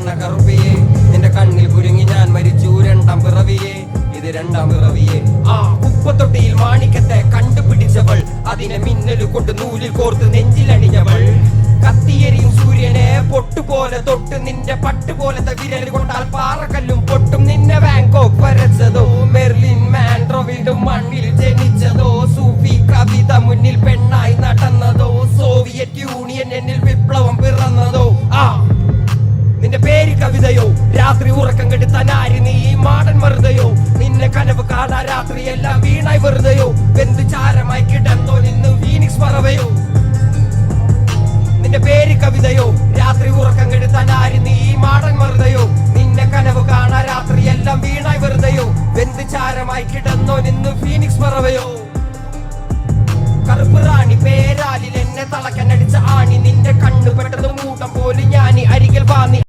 കണ്ണ കറുപ്പിയെ നിന്റെ കണ്ണിൽ കുരുങ്ങി ഞാൻ മരിച്ചു രണ്ടാം പിറവിയെ ഇത് രണ്ടാം പിറവിയെ ആ കുപ്പത്തൊട്ടിയിൽ മാണിക്കത്തെ കണ്ടുപിടിച്ചവൾ അതിനെ മിന്നല് കൊണ്ട് നൂലിൽ കോർത്ത് നെഞ്ചിലണിഞ്ഞവൾ കത്തിയെരിയും സൂര്യനെ പൊട്ടുപോലെ തൊട്ട് നിന്റെ പട്ടുപോലത്തെ വിരൽ കൊണ്ടാൽ പാറക്കല്ലും പൊട്ടും നിന്നെ ബാങ്കോക്ക് വരച്ചതോ മെർലിൻ മാൻഡ്രോ വീണ്ടും മണ്ണിൽ ജനിച്ചതോ സൂഫി കവിത മുന്നിൽ പെണ്ണായി നടന്നതോ സോവിയറ്റ് യൂണിയൻ എന്നിൽ വിപ്ലവം പിറന്നതോ ആ നിന്റെ പേര് കവിതയോ രാത്രി ഉറക്കം കെടുത്താൻ ആര് നീ മാടൻ വെറുതെയോ നിന്നെ കനവ് കാണാ രാത്രി എല്ലാം വീണായി വെറുതെയോ വെന്ത് ചാരമായി കിടന്നോ നിന്ന് ഫീനിക്സ് പറവയോ നിന്റെ പേര് കവിതയോ രാത്രി ഉറക്കം കെടുത്താൻ ആര് നീ